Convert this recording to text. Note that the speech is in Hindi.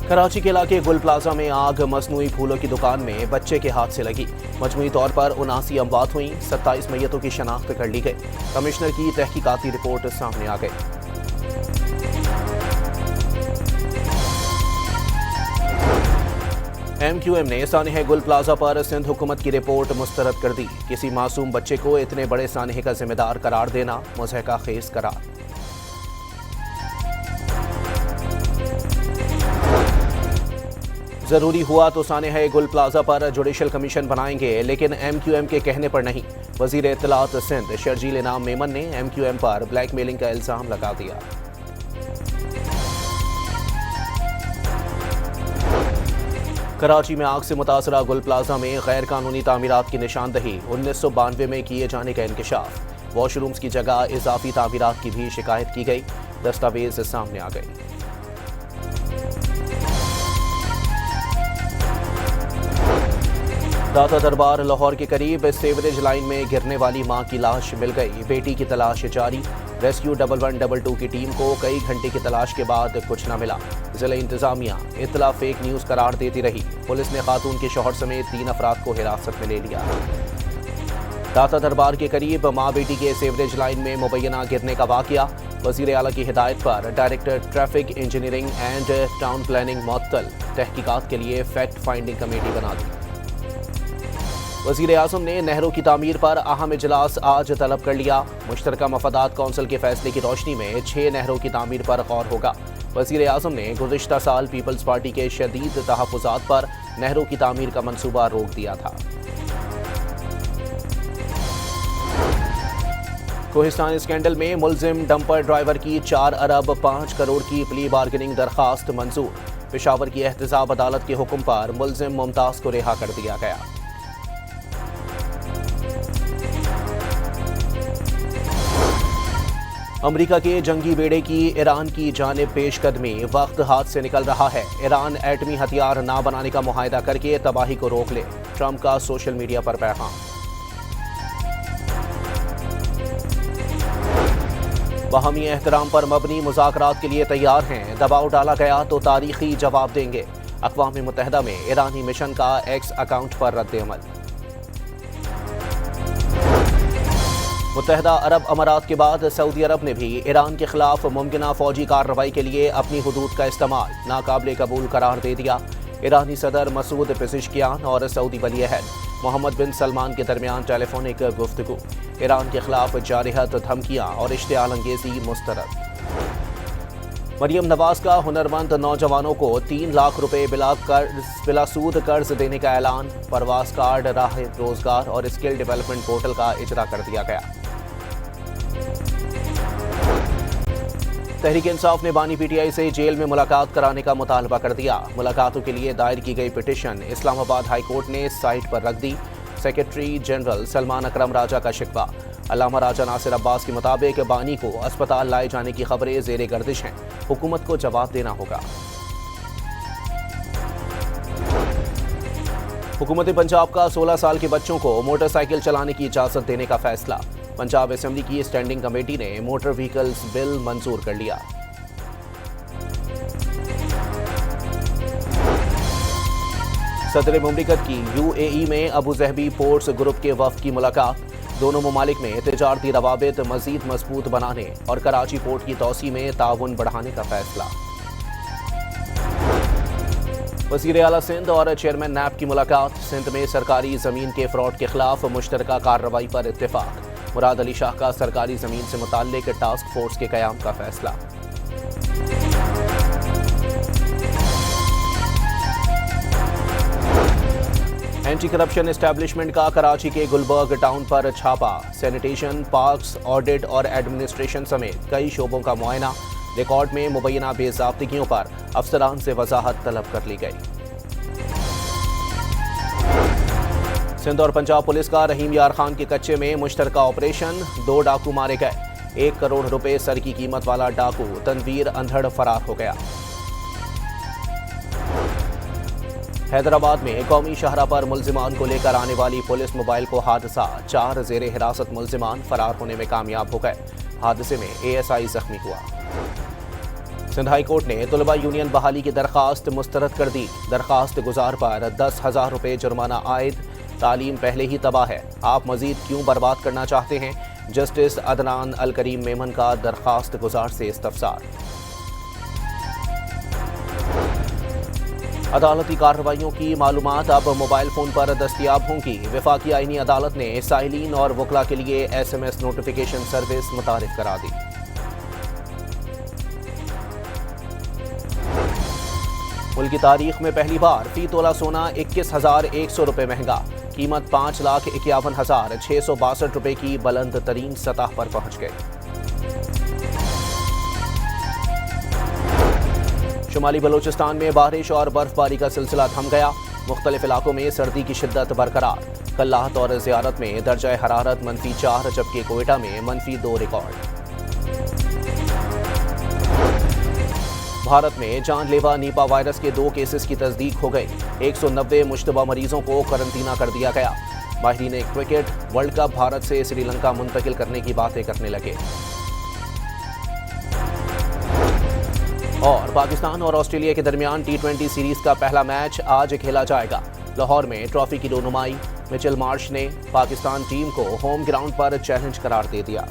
कराची के इलाके गुल प्लाजा में आग मसनूई फूलों की दुकान में बच्चे के हाथ से लगी। मजमूई तौर पर 79 अमवात हुई, 27 मैयतों की शनाख्त कर ली गई। कमिश्नर की तहकीकाती रिपोर्ट सामने आ गई। MQM ने सानहे गुल प्लाजा पर सिंध हुकूमत की रिपोर्ट मुस्तरद कर दी। किसी मासूम बच्चे को इतने बड़े सानहे का जिम्मेदार करार देना मुज़हका खेज करार। जरूरी हुआ तो सानहे गुल प्लाजा पर जुडिशल कमीशन बनाएंगे, लेकिन MQM के कहने पर नहीं। वजीर इत्तलात सिंध शर्जील इनाम मेमन ने MQM पर ब्लैकमेलिंग का इल्जाम लगा दिया। कराची में आग से मुतासरा गुल प्लाजा में गैर कानूनी तामीरात की निशानदही। 1992 में किए जाने का इंकशाफ। वॉशरूम्स की जगह इजाफी तामीरात की भी शिकायत की गई। दस्तावेज सामने आ गई। दाता दरबार लाहौर के करीब सेवरेज लाइन में गिरने वाली मां की लाश मिल गई। बेटी की तलाश जारी। रेस्क्यू 1122 की टीम को कई घंटे की तलाश के बाद कुछ न मिला। जिला इंतजामिया इत्तला फेक न्यूज करार देती रही। पुलिस ने खातून के शौहर समेत 3 अफराद को हिरासत में ले लिया। दाता दरबार के करीब मां बेटी के सेवरेज लाइन में मुबैना गिरने का वाकया। वजीर आला की हिदायत पर director traffic engineering and town planning मुअत्तल। तहकीकात के लिए फैक्ट फाइंडिंग कमेटी बना दी। वज़ीर आज़म ने नहरों की तामीर पर अहम इजलास आज तलब कर लिया। मुश्तरका मफादात कौंसिल के फैसले की रोशनी में 6 नहरों की तामीर पर गौर होगा। वज़ीर आज़म ने गुज़िश्ता साल पीपल्स पार्टी के शदीद तहफ़्फ़ुज़ात पर नहरों की तामीर का मंसूबा रोक दिया था। कोहिस्तान स्कैंडल में मुल्जिम डंपर ड्राइवर की 4 अरब 5 करोड़ की प्ली बार्गेनिंग दरखास्त मंजूर। पेशावर की एहतसाब अदालत के हुक्म पर मुल्जिम मुमताज़ को रिहा कर दिया गया। अमेरिका के जंगी बेड़े की ईरान की जानिब पेशकदमी। वक्त हाथ से निकल रहा है। ईरान एटमी हथियार ना बनाने का मुआहदा करके तबाही को रोक ले। ट्रंप का सोशल मीडिया पर पैगाम। बाहमी एहतराम पर मबनी मुज़ाकरात के लिए तैयार हैं। दबाव डाला गया तो तारीखी जवाब देंगे। अक़वाम मुत्तहिदा में ईरानी मिशन का एक्स अकाउंट पर रद्द-ए-अमल। मुत्तहिदा अरब अमारात के बाद सऊदी अरब ने भी ईरान के खिलाफ मुमकिना फौजी कार्रवाई के लिए अपनी हुदूद का इस्तेमाल नाकाबिले कबूल करार दे दिया। ईरानी सदर मसूद पेज़ेश्कियान और सऊदी वली अहद मोहम्मद बिन सलमान के दरमियान टेलीफोनिक गुफ्तगू। ईरान के खिलाफ जारिहत धमकियां और इश्तिआल अंगेजी मुस्तरद। मरियम नवाज का हुनरमंद नौजवानों को 3 लाख रुपए बिला सूद कर्ज देने का ऐलान। परवास कार्ड, राह रोजगार और स्किल डेवलपमेंट पोर्टल का इजरा कर दिया गया। तहरीक इंसाफ ने बानी PTI से जेल में मुलाकात कराने का मुतालबा कर दिया। मुलाकातों के लिए दायर की गई पिटीशन इस्लामाबाद हाई कोर्ट ने साइट पर रख दी। सेक्रेटरी जनरल सलमान अकरम राजा का शिकवा। अल्लामा राजा नासिर अब्बास के मुताबिक बानी को अस्पताल लाए जाने की खबरें जेरे गर्दिश हैं। हुकूमत को जवाब देना होगा। हुकूमत पंजाब का 16 साल के बच्चों को मोटरसाइकिल चलाने की इजाजत देने का फैसला। पंजाब असेंबली की स्टैंडिंग कमेटी ने मोटर व्हीकल्स बिल मंजूर कर लिया। सदर मुमलिकत की UAE में अबू ज़हबी पोर्ट्स ग्रुप के वफ़द की मुलाकात। दोनों ममालिक में तिजारती रवाबित मज़ीद मजबूत बनाने और कराची पोर्ट की तोसी में ताउन बढ़ाने का फैसला। वज़ीर आला सिंध और चेयरमैन NAB की मुलाकात। सिंध में सरकारी ज़मीन के फ्रॉड के खिलाफ मुश्तरका कार्रवाई पर इत्तेफाक। मुराद अली शाह का सरकारी ज़मीन से मुताल्लिक टास्क फोर्स के क़याम का फैसला। एंटी करप्शन एस्टैब्लिशमेंट का कराची के गुलबर्ग टाउन पर छापा। सैनिटेशन, पार्क्स, ऑडिट और एडमिनिस्ट्रेशन समेत कई शोबों का मुआयना। रिकॉर्ड में मुबैना बेज़ाब्तिगियों पर अफसरान से वजाहत तलब कर ली गई। सिंध और पंजाब पुलिस का रहीम यार खान के कच्चे में मुश्तरका ऑपरेशन। 2 डाकू मारे गए। 1 करोड़ रुपए सर की कीमत वाला डाकू तनवीर अंधड़ फरार हो गया। हैदराबाद में कौमी शाहरा पर मुल्जिमान को लेकर आने वाली पुलिस मोबाइल को हादसा। 4 ज़ेरे हिरासत मुल्जिमान फरार होने में कामयाब हो गए। हादसे में ASI जख्मी हुआ। सिंध हाई कोर्ट ने तलबा यूनियन बहाली की दरखास्त मुस्तरद कर दी। दरखास्त गुजार पर 10,000 रुपये जुर्माना आयद। तालीम पहले ही तबाह है, आप मजीद क्यों बर्बाद करना चाहते हैं? जस्टिस अदनान अल करीम मेमन का दरखास्त गुजार से इस्तफसार। अदालती कार्रवाइयों की मालूमात अब मोबाइल फोन पर दस्तियाब होंगी। वफाकी आईनी अदालत ने साइलिन और वकला के लिए SMS नोटिफिकेशन सर्विस मुतारिफ करा दी। मुल्क की तारीख में पहली बार फी तोला सोना 21,100 रुपये महंगा। कीमत 5,51,662 रुपये की बुलंद तरीन सतह पर पहुंच गई। शुमाली बलोचिस्तान में बारिश और बर्फबारी का सिलसिला थम गया। मुख्तलिफ इलाकों में सर्दी की शिद्दत बरकरार। कल्लाहत और ज़ियारत में दर्जा हरारत -4, जबकि कोयटा में -2 रिकॉर्ड। भारत में जानलेवा नीपा वायरस के 2 केसेस की तस्दीक हो गई। 190 मुश्तबा मरीजों को करंतना कर दिया गया। माहिरीन क्रिकेट वर्ल्ड कप भारत से श्रीलंका मुंतकिल करने की बातें करने लगे। और पाकिस्तान और ऑस्ट्रेलिया के दरमियान T20 सीरीज का पहला मैच आज खेला जाएगा। लाहौर में ट्रॉफी की रोनुमाई। मिचेल मार्श ने पाकिस्तान टीम को होम ग्राउंड पर चैलेंज करार दे दिया।